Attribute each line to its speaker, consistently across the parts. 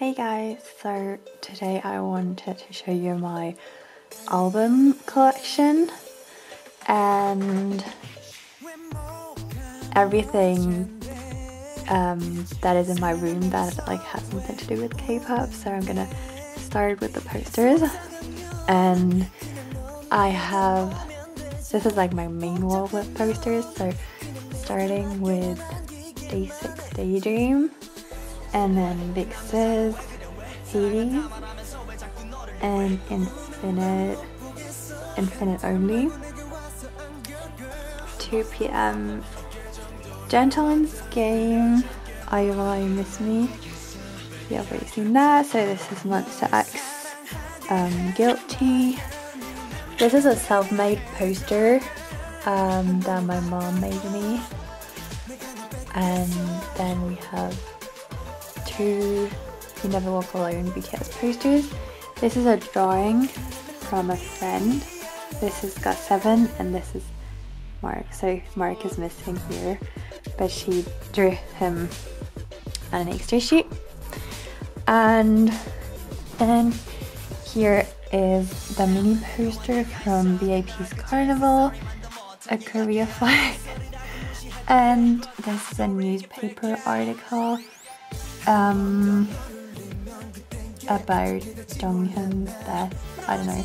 Speaker 1: Hey guys, so today I wanted to show you my album collection and everything that is in my room that like has something to do with K-pop. So I'm gonna start with the posters, and I have, this is like my main wall with posters, so starting with Day 6 Daydream, and then Big Sis, Hades, and Infinite Only, 2 p.m. Gentleman's Game, i.o.i. Miss Me. You've already seen that. So this is Monster X, Guilty. This is a self-made poster that my mom made me. And then we have 2 You Never Walk Alone BTS posters. This is a drawing from a friend. This is GOT7 and this is Mark. So Mark is missing here, but she drew him on an extra sheet. And then here is the mini poster from b.a.p's Carnival, a Korea flag, and this is a newspaper article about Jonghyun's death. I don't know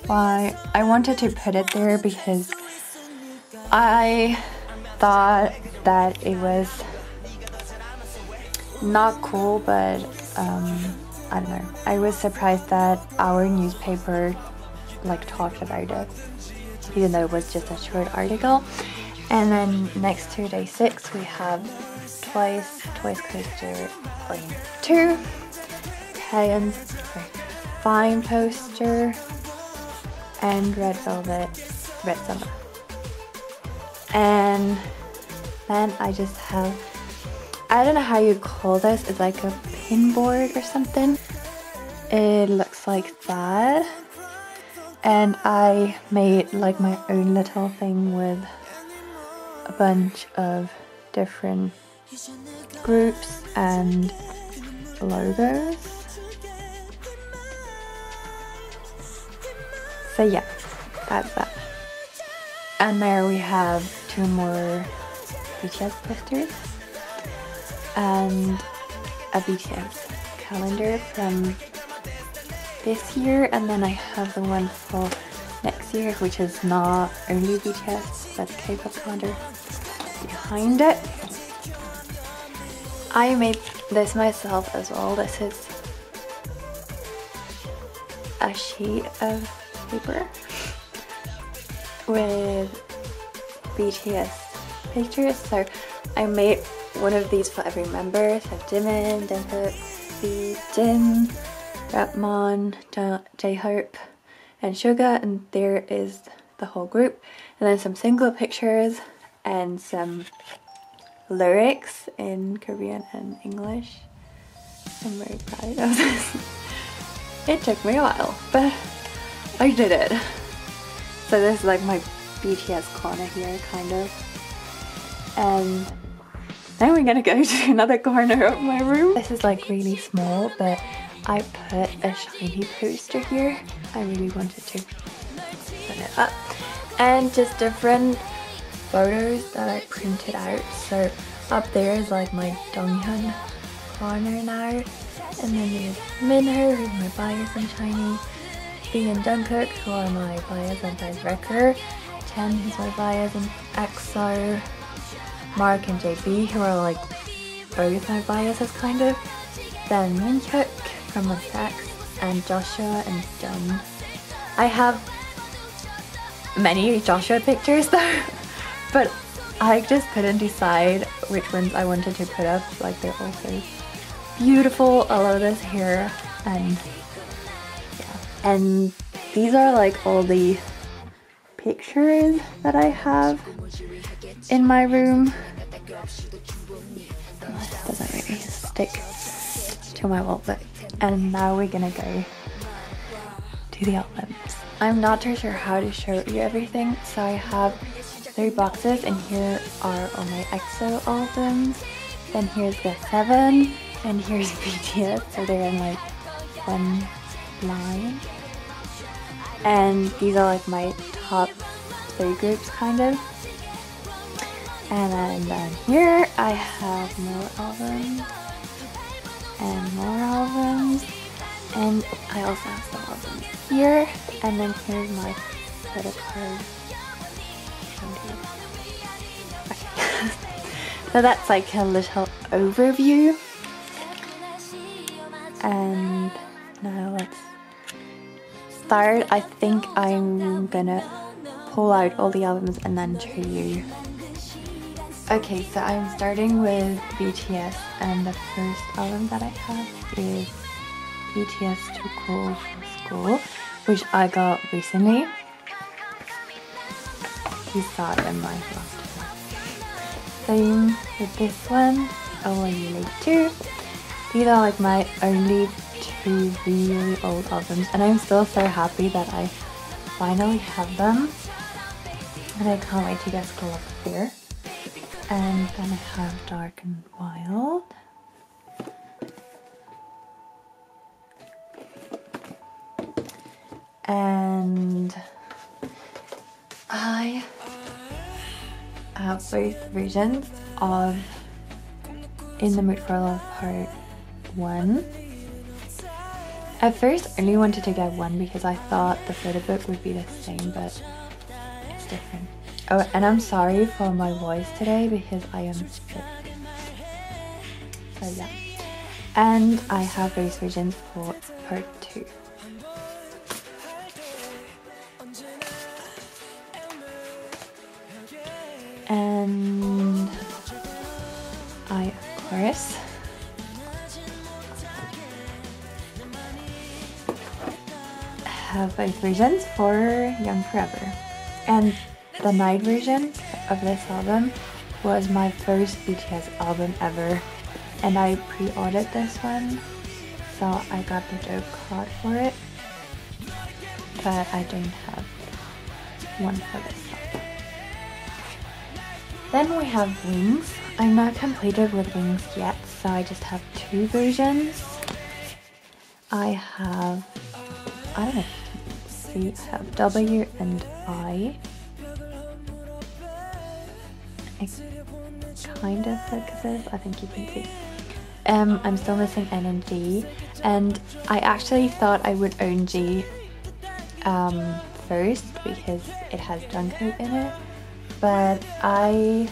Speaker 1: why I wanted to put it there, because I thought that it was not cool, but I don't know. I was surprised that our newspaper like talked about it, even though it was just a short article. And then next to Day 6 we have Twice poster Plane 2, Taeyeon's Fine poster, and Red Velvet Red Summer. And then I just have, I don't know how you call this, it's like a pin board or something. It looks like that. And I made like my own little thing with a bunch of different groups and logos. So yeah, that's that. And there we have 2 more BTS posters and a BTS calendar from this year, and then I have the one for next year, which is not only BTS but the K-pop calendar behind it. I made this myself as well. This is a sheet of paper with BTS pictures. So I made one of these for every member. So Jimin, Jungkook, V, Jin, Rapmon, J-Hope, and Suga, and there is the whole group. And then some single pictures and some lyrics in Korean and English. I'm very proud of this. It took me a while, but I did it. So this is like my BTS corner here, kind of. And then we're gonna go to another corner of my room. This is like really small, but I put a shiny poster here. I really wanted to put it up. And just different photos that I printed out. So up there is like my Donghyun corner now. And then there's Minho, who's my bias in shiny. V and Jungkook, who are my bias and Dice Wrecker. Chen, who's my bias in EXO. Mark and JB, who are like both my biases kind of. Then Minhyuk from Monster X, and Joshua and Jung. I have many Joshua pictures though, but I just couldn't decide which ones I wanted to put up. Like, they're all so beautiful. I love this hair, and yeah. And these are like all the pictures that I have in my room. This doesn't really stick to my wall, but and now we're gonna go to the albums. I'm not too sure how to show you everything, so I have 3 boxes, and here are all my EXO albums. Then here's GOT7, And here's BTS, so they're in like one line. And these are like my top 3 groups kind of. And then here I have more albums and more albums, and I also have some albums here. And then here's my credit card. Okay. So that's like a little overview. And now let's start. I think I'm gonna pull out all the albums and then show you. Okay, so I'm starting with BTS, and the first album that I have is BTS Too Cool for School, which I got recently. You saw it in my last video. Same with this one, Oh Are You Late Too. These are like my only 2 really old albums, and I'm still so happy that I finally have them. And I can't wait to get School Up Here. And then I have Dark and Wild. And I have both versions of In the Mood for Love Part 1. At first I only wanted to get one because I thought the photo book would be the same, but it's different. Oh, and I'm sorry for my voice today because I am sick. So yeah. And I have both versions for Part 2. And I, of course, have both versions for Young Forever. And the night version of this album was my first BTS album ever, and I pre-ordered this one, so I got the dope card for it, but I don't have one for this album. Then we have Wings. I'm not completed with Wings yet, so I just have 2 versions. I don't know if you can see, I have W and I. It kind of focuses, I think you can see. I'm still missing N and G, and I actually thought I would own G first because it has Jungkook in it, but I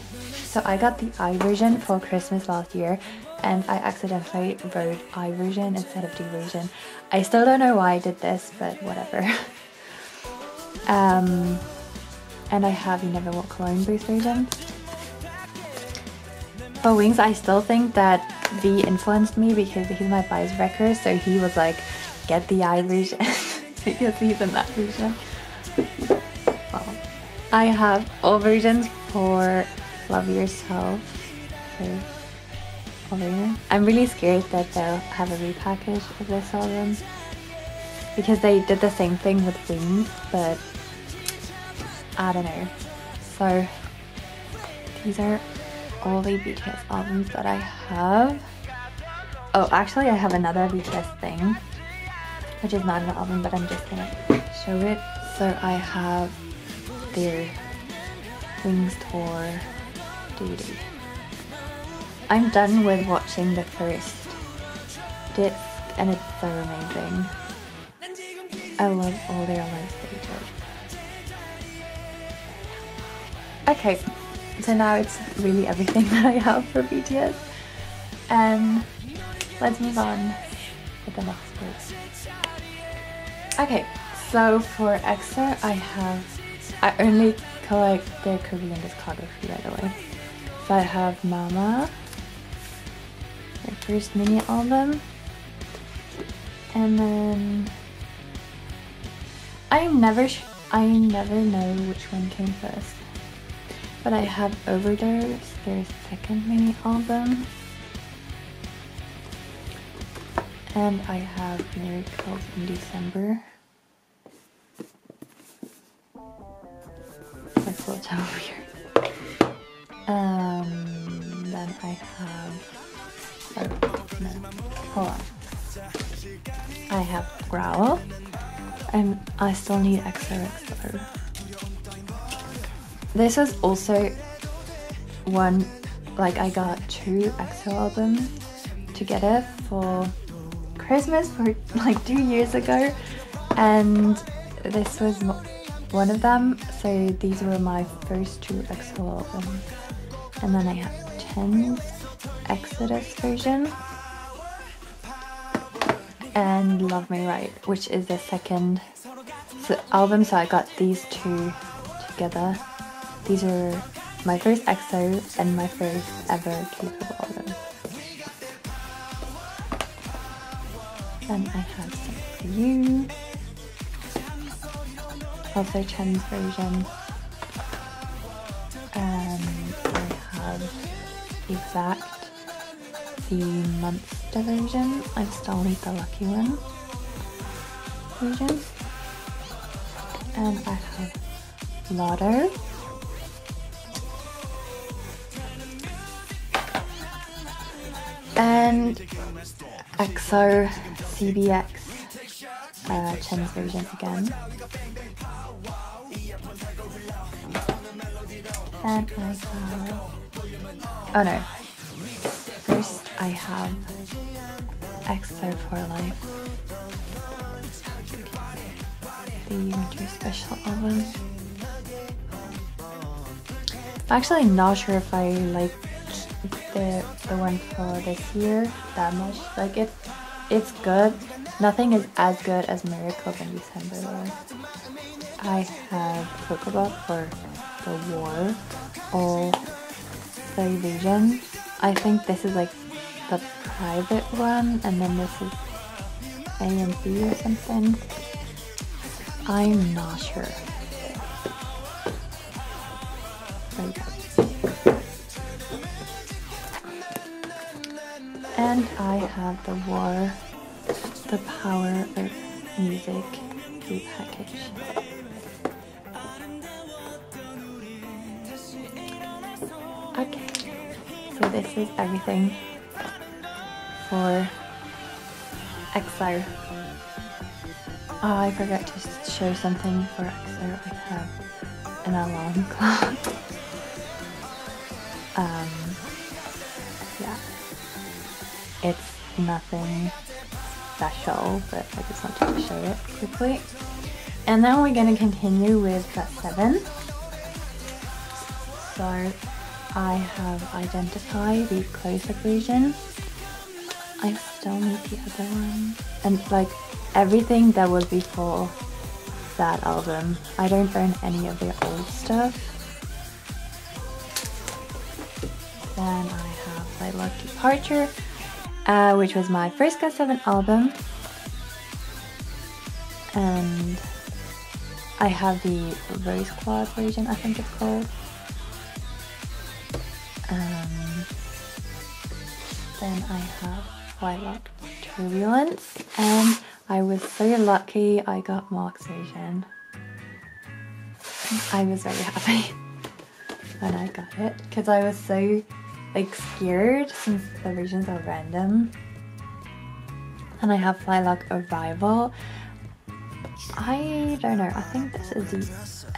Speaker 1: got the I version for Christmas last year, and I accidentally wrote I version instead of D version. I still don't know why I did this, but whatever. And I have You Never Walk Alone both versions. For Wings, I still think that V influenced me because he's my bias wrecker, so he was like, get the I version because he's in that version. Well, I have all versions for Love Yourself. So, all versions. I'm really scared that they'll have a repackage of this album because they did the same thing with Wings, but I don't know. So these are all the BTS albums that I have. Oh, actually I have another BTS thing, which is not an album, but I'm just gonna show it. So I have their Wings tour DVD. I'm done with watching the first disc, and it's so amazing. I love all their live stages. Okay, so now it's really everything that I have for BTS, and let's move on with the next group. Okay, so for EXO I only collect their Korean discography, by the way. So I have Mama, their first mini album, and then I never know which one came first. But I have Overdose, their second mini album. And I have Miracles in December. Let's go over here. Then I have No, hold on. I have Growl, and I still need XOXO. This was also one, like I got 2 EXO albums together for Christmas for like 2 years ago, and this was one of them. So these were my first 2 EXO albums, and then I have 10's Exodus version and Love Me Right, which is the second album. So I got these 2 together. These are my first EXO and my first ever Kpop album. Then I have some for you. Also Chen's version. And I have Exact, the Monster version. I still need the Lucky One version. And I have Lotto. And EXO CBX Chen's version again. And I have, oh no, first I have EXO for Life, the Winter Special album. I'm actually not sure if I like the one for this year that much. Like it's good. Nothing is as good as Miracles in December though. I have Kpop for the War, all 3 versions. I think this is like the private one, and then this is A and B or something. I'm not sure. There you go. And I have the War, the Power of Music package. Okay, so this is everything for EXO. Oh, I forgot to show something for EXO. I have an alarm clock. Yeah, it's nothing special, but I just wanted to show it quickly. And then we're gonna continue with got7. So I have Identify, the close-up version. I still need the other one. And like everything that was before that album. I don't own any of their old stuff. Then I have My Love Departure, which was my first got7 album. And I have the Rose Quad version, I think it's called. Then I have White Lock Turbulence, and I was so lucky I got Mark's version. I was very happy when I got it, because I was so like scared since the versions are random. And I have Flylock Arrival. I don't know, I think this is the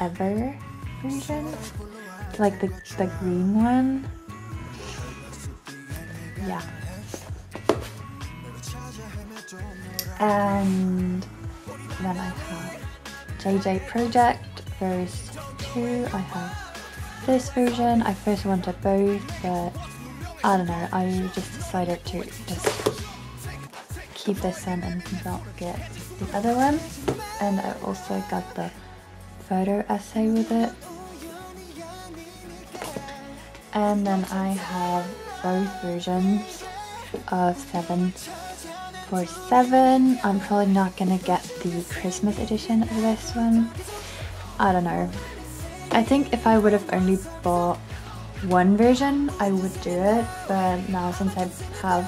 Speaker 1: Ever version, like the green one. Yeah. And then I have JJ Project Verse 2. I have this version. I first wanted both, but I don't know, I just decided to just keep this one and not get the other one. And I also got the photo essay with it. And then I have both versions of 747. I'm probably not gonna get the Christmas edition of this one. I don't know. I think if I would have only bought one version, I would do it. But now since I have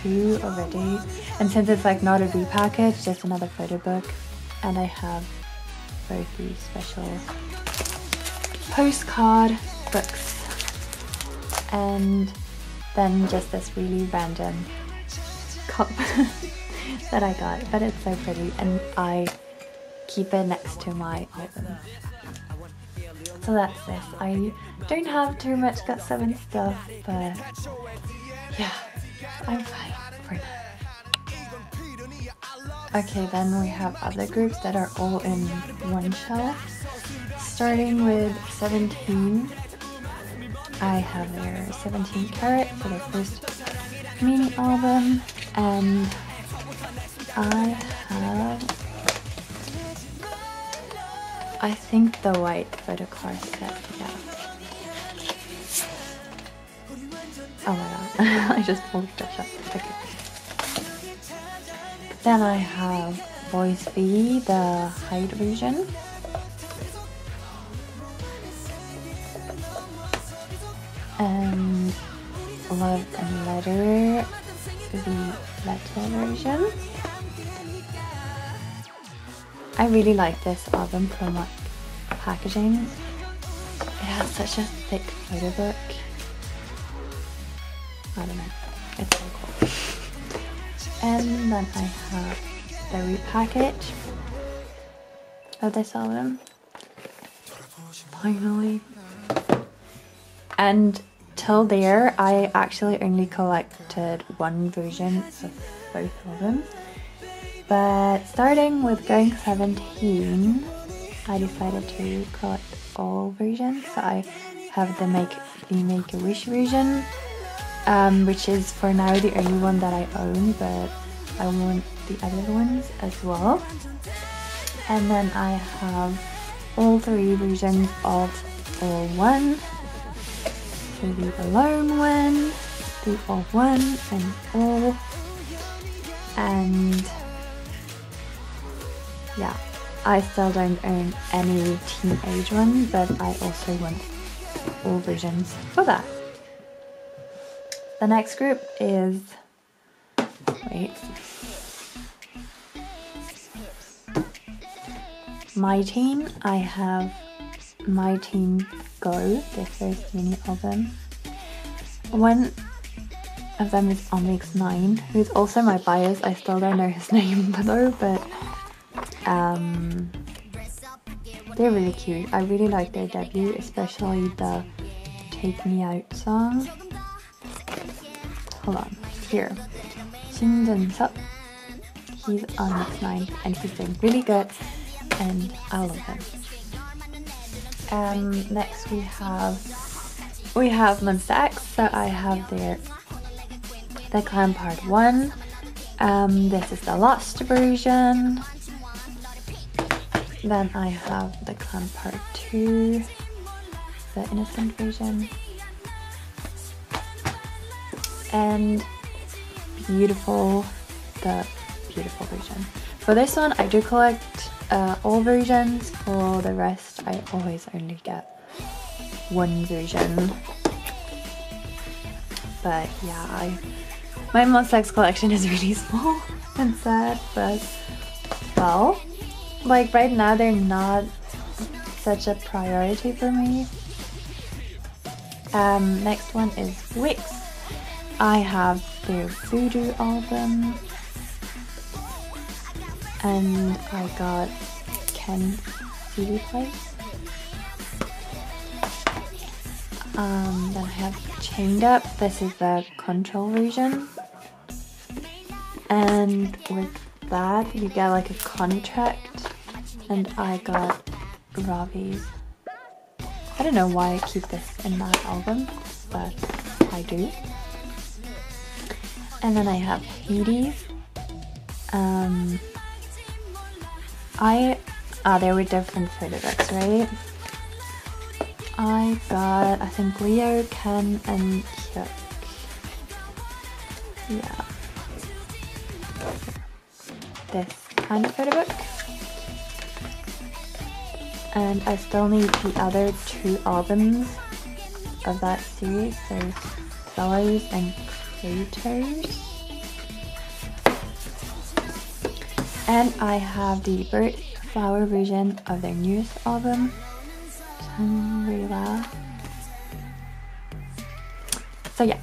Speaker 1: 2 already, and since it's like not a repackage, just another photo book, and I have both these special postcard books, and then just this really random cup that I got, but it's so pretty and I keep it next to my album. So that's this. I don't have too much GOT7 stuff, but yeah, I'm fine for now. Okay, then we have other groups that are all in one shelf. Starting with 17. I have their 17 Carat for their first mini album, and I think the white photo card set, yeah. Oh my god, I just pulled that up. Okay. Then I have Voice B, the height version. And Love and Letter, the letter version. I really like this album from like packaging. It has such a thick photo book. I don't know, it's so cool. And then I have the repackage of this album. Finally. And till there, I actually only collected one version of both of them. But starting with going 17, I decided to collect all versions. So I have the Make-A-Wish version, which is for now the only one that I own, but I want the other ones as well. And then I have all three versions of All One. So the Alone one, the All One, and All. And yeah, I still don't own any teenage one, but I also want all versions for that. The next group is, wait, My Teen. I have My Teen Go, their first mini album. One of them is amzing, who's also my bias. I still don't know his name though, but they're really cute. I really like their debut, especially the Take Me Out song. Hold on, here. 신준섭. He's amzing and he's doing really good, and I love him. Next we have Monster X. So I have the Clan Part 1. This is the Lost version. Then I have the Clan Part 2, the Innocent version. And Beautiful, the Beautiful version. For this one, I do collect all versions. For the rest, I always only get one version. But yeah, my Monster X collection is really small and sad, but well, like right now they're not such a priority for me. Next one is Wix. I have their Voodoo album, and I got Ken CD plays. Then I have Chained Up. This is the Control version, and with that you get like a contract, and I got Ravi's. I don't know why I keep this in that album, but I do. And then I have Hades. There were different photo books, right? I got, I think, Leo, Ken, and Hyuk. Yeah. This kind of photo book. And I still need the other two albums of that series, so Fellows and Creators. And I have the Bird Flower version of their newest album, Shangri-La. So yeah.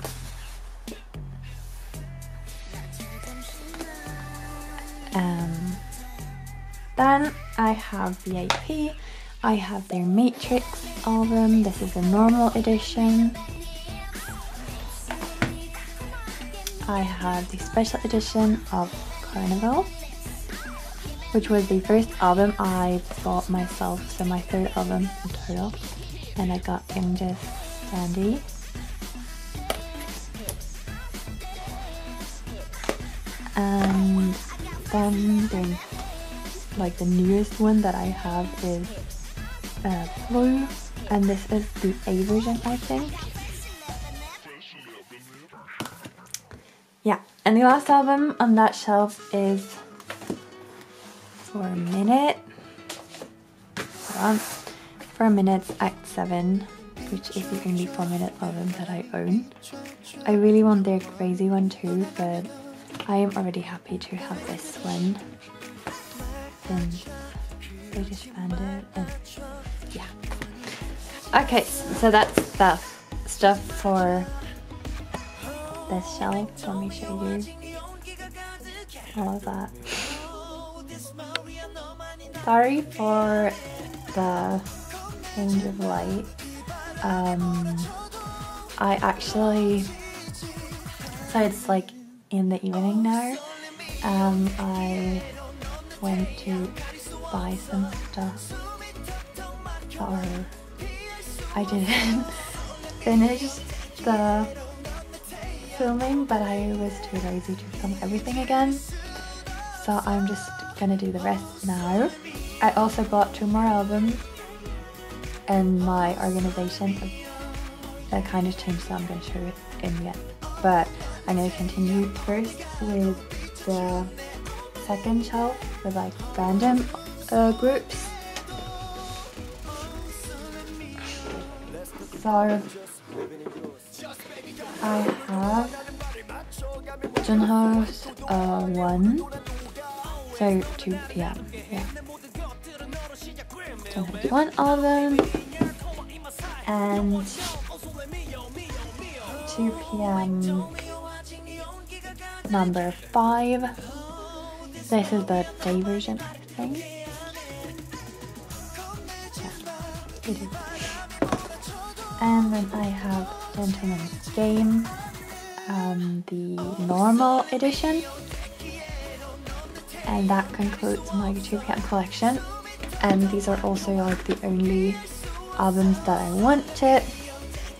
Speaker 1: Then I have b.a.p. I have their Matrix album. This is the normal edition. I have the special edition of Carnival, which was the first album I bought myself, so my third album in total, and I got in just dandy. And then the newest one that I have is Blue, and this is the A version, I think. Yeah, and the last album on that shelf is For a Minute. Hold on. For a Minute's Act 7, which is the only 4-minute album that I own. I really want their Crazy one too, but I am already happy to have this one since they disbanded, and yeah. Okay, so that's the stuff for this shelf. Let me show you all of that. Sorry for the change of light. I actually, so it's like in the evening now. I went to buy some stuff, or I didn't finish the filming, but I was too lazy to film everything again, so I'm just gonna do the rest now. I also bought 2 more albums, and my organization kind of changed, so I'm gonna show it in the end. But I'm gonna continue first with the second shelf with like random groups. So I have Junho's 1, so 2 p.m. yeah. Junho's 1 album and 2 p.m. number 5. This is the day version, I think. Yeah, it is. And then I have Gentleman's Game, the normal edition. And that concludes my 2 p.m. collection. And these are also like the only albums that I wanted.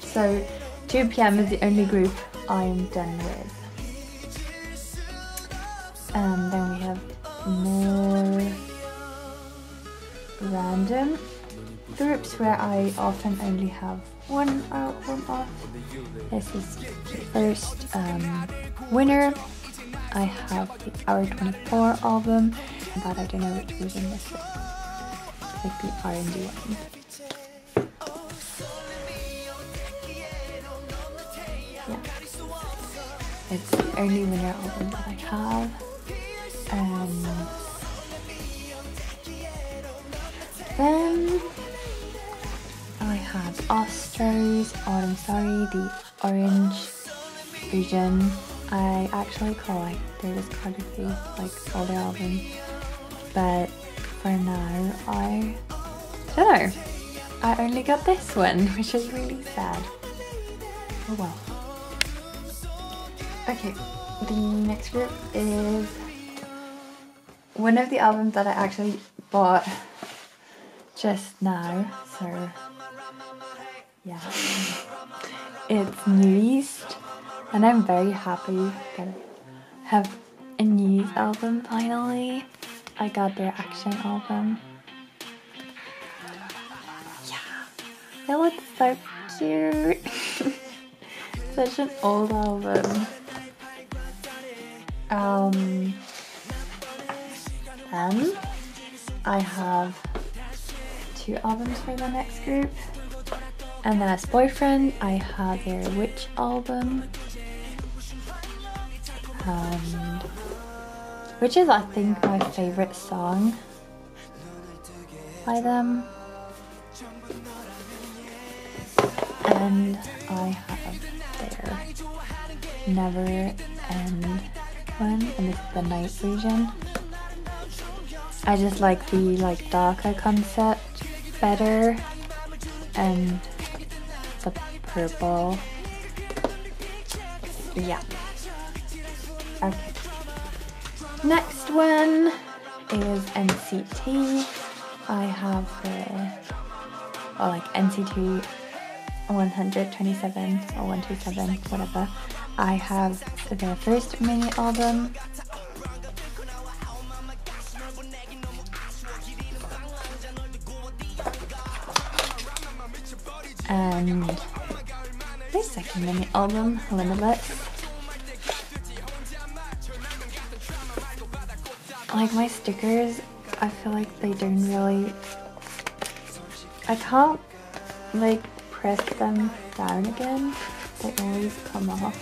Speaker 1: So 2 p.m. is the only group I am done with. And then we have more random groups where I often only have one album off. This is the first winner. I have the Hour 24 album, but I don't know which version this is. It's like the R&B one. Yeah. It's the only winner album that I have. Then I have Ostro's Autumn Sorry, the orange version. I actually collect their discography, like all their albums, but for now I don't know. I only got this one, which is really sad. Oh well. Okay, the next group is one of the albums that I actually bought just now, so yeah. It's New East, and I'm very happy that I have a New East album finally. I got their Action album. Yeah, it looks so cute. Such an old album. Then I have 2 albums for the next group. And then as Boyfriend, I have their Witch album. Which is, I think, my favorite song by them. And I have their Never End one, and this is the night version. I just like the darker concept better, and the purple. Yeah. Okay. Next one is NCT. I have NCT 127 or 127, whatever. I have their first mini album. And their second mini album, Limitless. Like my stickers, I feel like they don't really, I can't like press them down again, they always come off.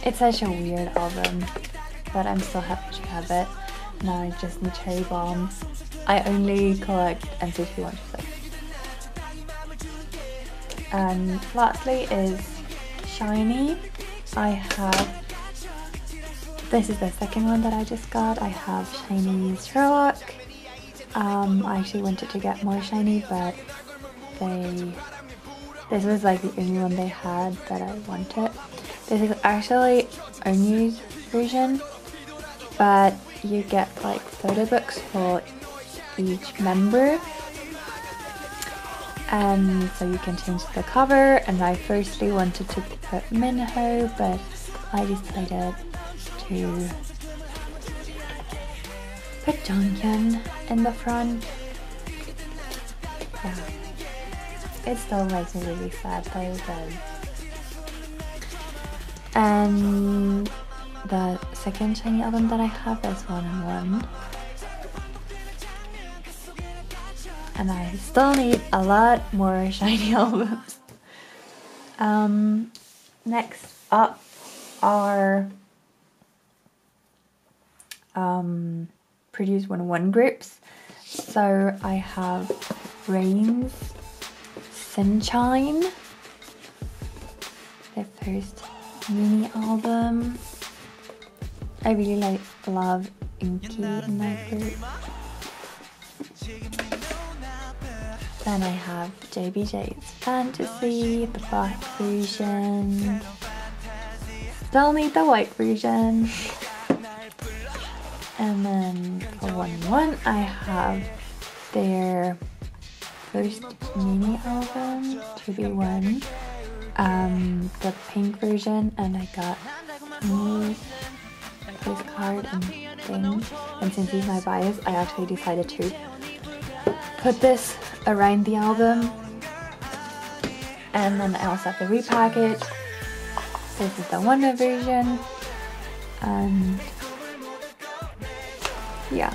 Speaker 1: It's such a weird album, but I'm still happy to have it. Now I just need Cherry Bomb. I only collect NCT 126. And lastly is Shiny. I have, this is the second one that I just got. I have Shiny Sherlock. I actually wanted to get more Shiny, but this was like the only one they had that I wanted. This is actually a new version, but you get like photo books for each member. And so you can change the cover, and I firstly wanted to put Minho, but I decided to put Jonghyun in the front. Yeah, it still makes me really sad though. And the second Shiny album that I have is 1&1. And I still need a lot more Shiny albums. Next up are Produce 101 groups. So I have Rain's Sunshine, their first mini album. I really love Inky in that group. Then I have JBJ's Fantasy, the black version. Still need the white version. And then for 1&1 I have their first mini album, 2B1, the pink version, and I got me postcard and thing. And since he's my bias, I actually decided to put this around the album. And then I also have the repackage. This is the Wonder version, and yeah,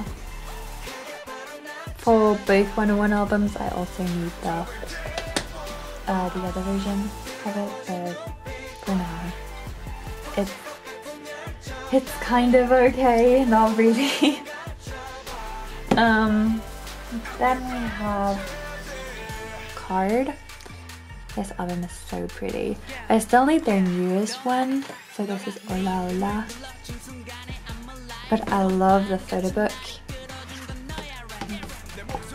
Speaker 1: for both 101 albums I also need the other version of it, but for now it's kind of okay, not really. Then we have Card. This album is so pretty. I still need their newest one, so this is Ola Ola. But I love the photo book.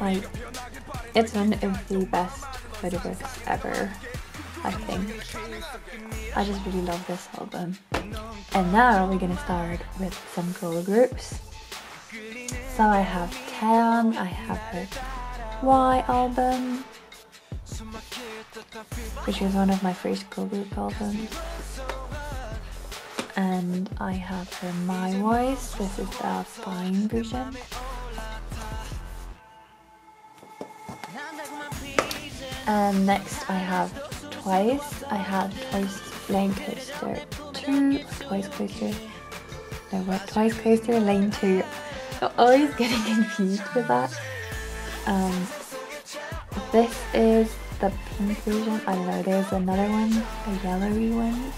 Speaker 1: Like, it's one of the best photo books ever, I think. I just really love this album. And now we're gonna start with some girl groups. So I have Taeyeon, I have her Y album, which was one of my first girl group albums. And I have her My Voice, this is the fine version. And next I have Twice. I have Twice Lane Coaster 2, Twice Coaster, no what, Twice Coaster Lane 2. I'm always getting confused with that. This is the pink version. I don't know, there's another one, a yellowy one,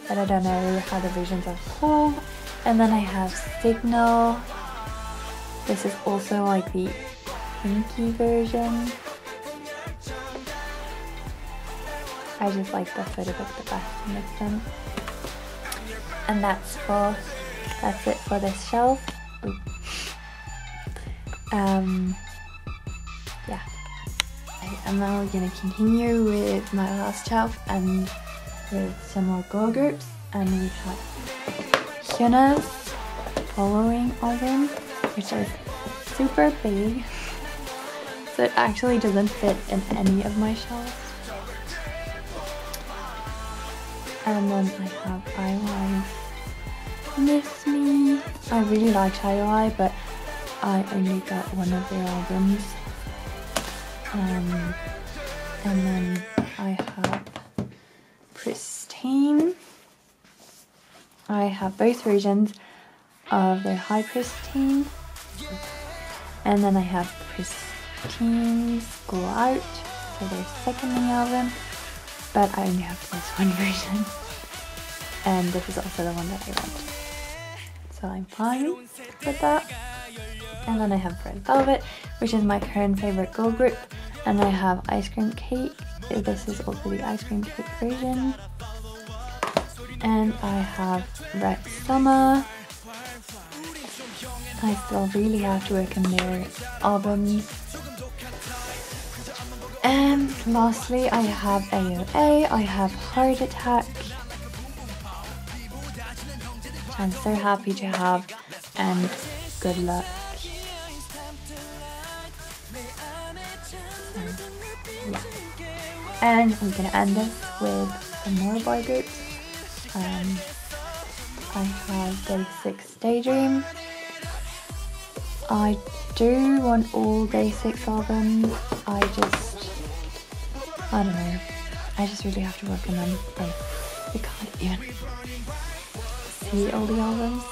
Speaker 1: but I don't know how the versions are called. And then I have Signal. This is also like the pinky version. I just like the photo book the best in this one. And that's it for this shelf. Yeah. And now we're gonna continue with my last shelf and with some more girl groups, and we have Hyunna's following album, which is super big, so it actually doesn't fit in any of my shelves. And then I have i.o.i. Miss Me. I really liked i.o.i, but I only got one of their albums. And then I have Pristine. I have both versions of their High Pristine. And then I have Pristine's Go Out, so their second mini album. But I only have this one version. And this is also the one that I want. So I'm fine with that. And then I have Red Velvet, which is my current favorite girl group. And I have Ice Cream Cake. This is also the Ice Cream Cake version. And I have Red Summer. I still really have to work on their albums. And lastly, I have i.o.i. I have Heart Attack, which I'm so happy to have, and Good Luck. Yeah. And I'm gonna end this with some more boy groups. I have Day 6 Daydream. I do want all Day 6 albums. I don't know. I just really have to work on them. I can't even see all the albums.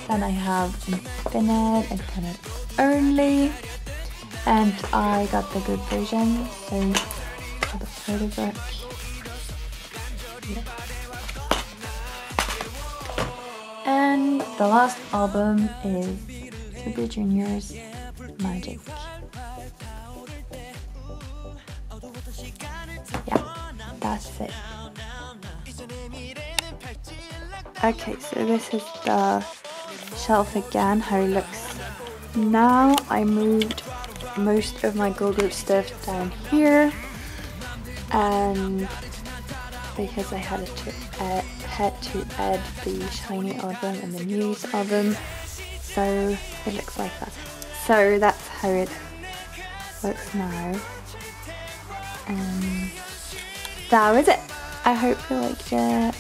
Speaker 1: Then I have Infinite, Infinite Only. And I got the good version, so for the photo book. Yeah. And the last album is Super Junior's Magic. Yeah, that's it. Okay, so this is the shelf again, how it looks now. I moved most of my girl group stuff down here, and because I had to add the Shiny album and the News album, so it looks like that. So that's how it looks now. And that was it. I hope you liked it.